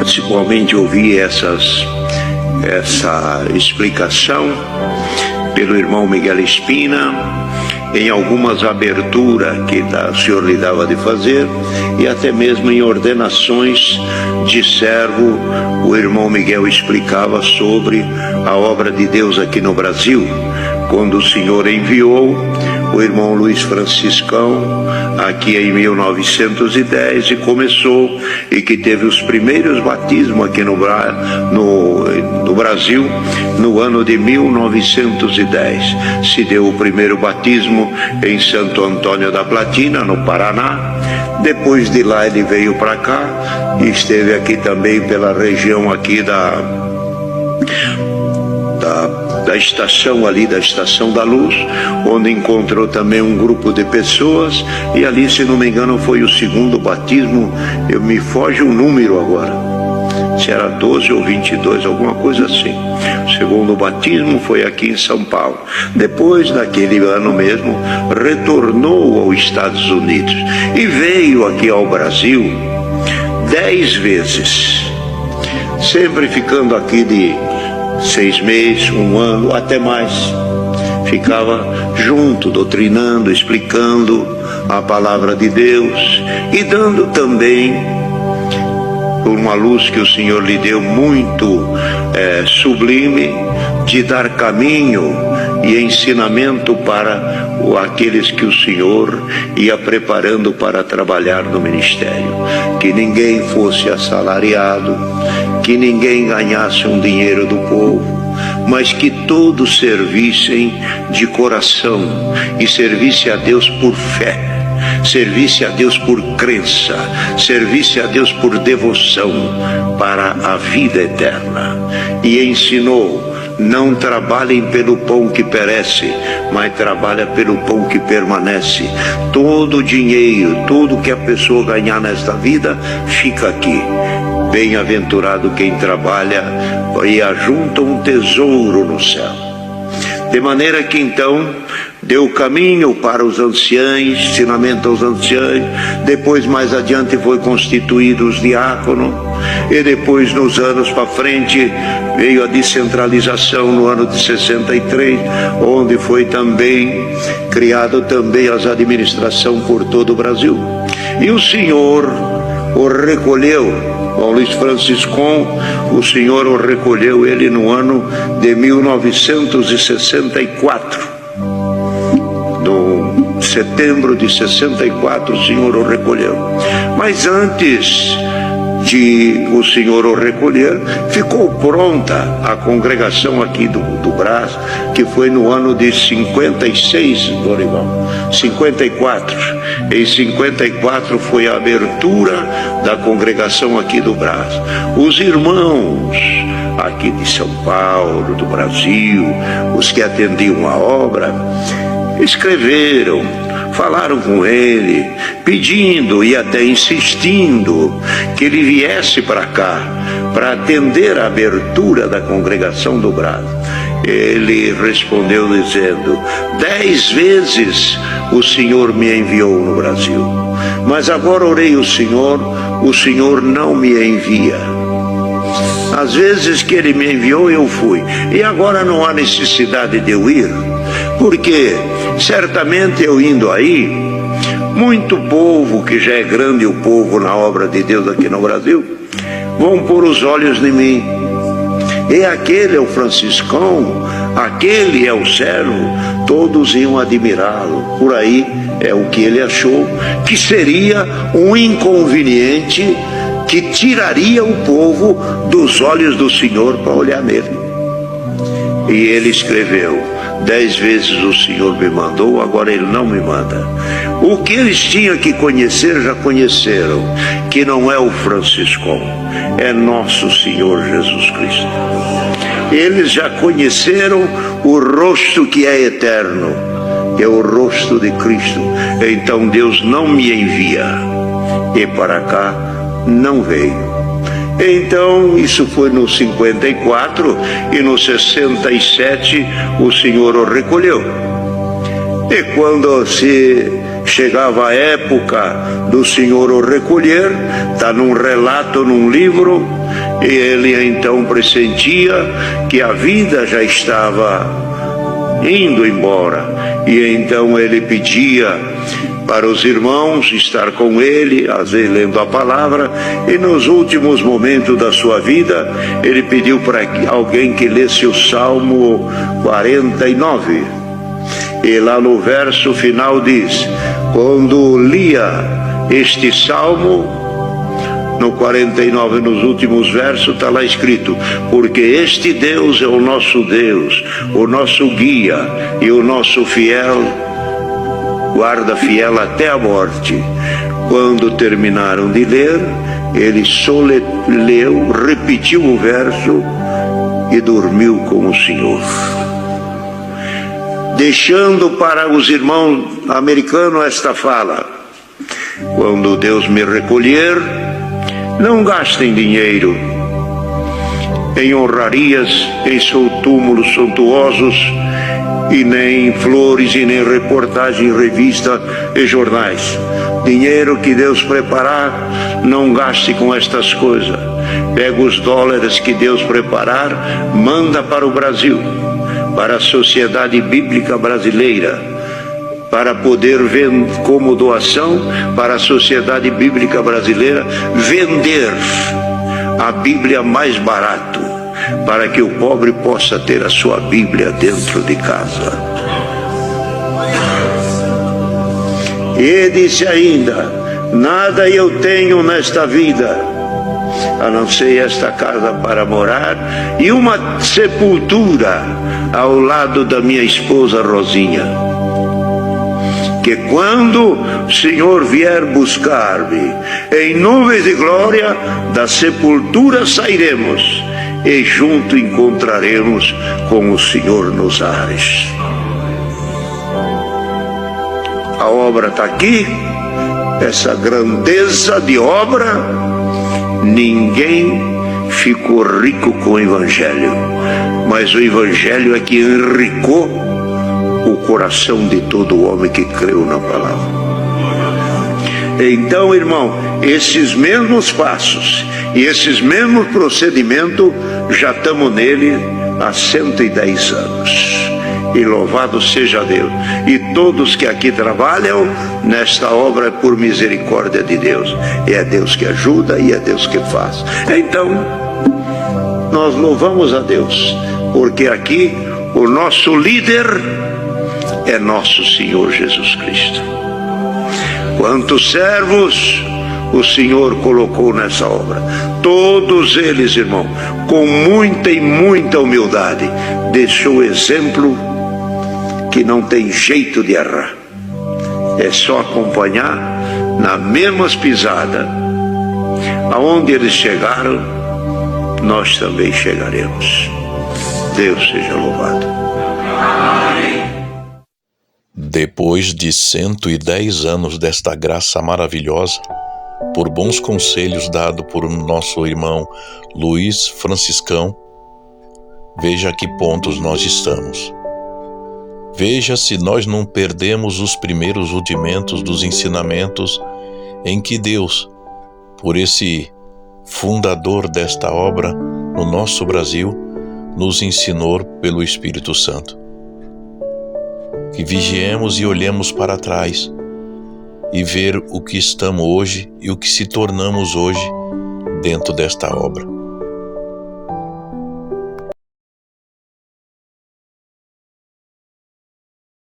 principalmente ouvi essa explicação pelo irmão Miguel Espina, em algumas aberturas que o senhor lhe dava de fazer, e até mesmo em ordenações de servo, o irmão Miguel explicava sobre a obra de Deus aqui no Brasil, quando o senhor enviou o irmão Luiz Franciscão aqui em 1910 e começou, e que teve os primeiros batismos aqui no Brasil no ano de 1910. Se deu o primeiro batismo em Santo Antônio da Platina, no Paraná. Depois de lá ele veio para cá e esteve aqui também pela região aqui da estação ali, da Estação da Luz, onde encontrou também um grupo de pessoas, e ali, se não me engano, foi o segundo batismo. Me foge o número agora, se era 12 ou 22, alguma coisa assim. O segundo batismo foi aqui em São Paulo. Depois daquele ano mesmo, retornou aos Estados Unidos e veio aqui ao Brasil 10 vezes, sempre ficando aqui de 6 meses, 1 ano, até mais. Ficava junto, doutrinando, explicando a palavra de Deus e dando também uma luz que o Senhor lhe deu muito sublime, de dar caminho e ensinamento para aqueles que o Senhor ia preparando para trabalhar no ministério. Que ninguém fosse assalariado, que ninguém ganhasse um dinheiro do povo, mas que todos servissem de coração e servisse a Deus por fé, servisse a Deus por crença, servisse a Deus por devoção para a vida eterna. E ensinou: não trabalhem pelo pão que perece, mas trabalha pelo pão que permanece. Todo o dinheiro, tudo que a pessoa ganhar nesta vida, fica aqui. Bem-aventurado quem trabalha e ajunta um tesouro no céu. De maneira que então deu caminho para os anciãos, ensinamento aos anciãos. Depois, mais adiante, foi constituído os diáconos. E depois, nos anos para frente, veio a descentralização no ano de 63, onde foi também criado também as administrações por todo o Brasil. E o Senhor o recolheu. O Luiz Franciscão, o Senhor o recolheu, ele no ano de 1964. No setembro de 64, o Senhor o recolheu. Mas antes de o Senhor o recolher, ficou pronta a congregação aqui do Brás, que foi no ano de 56, Dorival, 54. Em 54 foi a abertura da congregação aqui do Brás. Os irmãos aqui de São Paulo, do Brasil, os que atendiam a obra, escreveram, falaram com ele, pedindo e até insistindo que ele viesse para cá, para atender a abertura da congregação do Brás. Ele respondeu dizendo: 10 vezes o Senhor me enviou no Brasil, mas agora orei o Senhor não me envia. Às vezes que ele me enviou, eu fui, e agora não há necessidade de eu ir, porque certamente eu indo aí, muito povo, que já é grande o povo na obra de Deus aqui no Brasil, vão pôr os olhos em mim. E aquele é o Franciscão, aquele é o servo, todos iam admirá-lo. Por aí é o que ele achou que seria um inconveniente que tiraria o povo dos olhos do Senhor para olhar nele. E ele escreveu: 10 vezes o Senhor me mandou, agora ele não me manda. O que eles tinham que conhecer, já conheceram, que não é o Franciscão, é nosso Senhor Jesus Cristo. Eles já conheceram o rosto que é eterno, que é o rosto de Cristo. Então Deus não me envia, e para cá não veio. Então isso foi no 54, e no 67 o Senhor o recolheu. E quando se chegava a época do Senhor o recolher, está num relato, num livro, e ele então pressentia que a vida já estava indo embora, e então ele pedia para os irmãos estar com ele, às vezes lendo a palavra, e nos últimos momentos da sua vida, ele pediu para alguém que lesse o Salmo 49. E lá no verso final diz: quando lia este Salmo, no 49, nos últimos versos, está lá escrito: porque este Deus é o nosso Deus, o nosso guia e o nosso fiel, guarda fiel até a morte. Quando terminaram de ler, ele só leu, repetiu o verso e dormiu com o Senhor, deixando para os irmãos americanos esta fala: quando Deus me recolher, não gastem dinheiro em honrarias, em túmulos suntuosos, e nem flores, e nem reportagem em revista e jornais. Dinheiro que Deus preparar, não gaste com estas coisas. Pega os dólares que Deus preparar, manda para o Brasil, para a Sociedade Bíblica Brasileira, para poder vender como doação para a Sociedade Bíblica Brasileira, vender a Bíblia mais barato, para que o pobre possa ter a sua Bíblia dentro de casa. E disse ainda: nada eu tenho nesta vida, a não ser esta casa para morar e uma sepultura ao lado da minha esposa Rosinha, que quando o Senhor vier buscar-me em nuvens de glória, da sepultura sairemos e junto encontraremos com o Senhor nos ares. A obra está aqui, essa grandeza de obra. Ninguém ficou rico com o Evangelho, mas o Evangelho é que enricou o coração de todo homem que creu na palavra. Então, irmão, esses mesmos passos e esses mesmos procedimentos, já estamos nele há 110 anos. E louvado seja Deus. E todos que aqui trabalham nesta obra é por misericórdia de Deus. E é Deus que ajuda e é Deus que faz. Então, nós louvamos a Deus, porque aqui o nosso líder é nosso Senhor Jesus Cristo. Quantos servos o Senhor colocou nessa obra, todos eles, irmão, com muita e muita humildade, deixou exemplo que não tem jeito de errar. É só acompanhar na mesmas pisadas. Aonde eles chegaram, nós também chegaremos. Deus seja louvado. Depois de 110 anos desta graça maravilhosa, por bons conselhos dados por nosso irmão Luiz Franciscão, veja a que pontos nós estamos. Veja se nós não perdemos os primeiros rudimentos dos ensinamentos em que Deus, por esse fundador desta obra no nosso Brasil, nos ensinou pelo Espírito Santo. Que vigiemos e olhemos para trás e ver o que estamos hoje e o que se tornamos hoje dentro desta obra.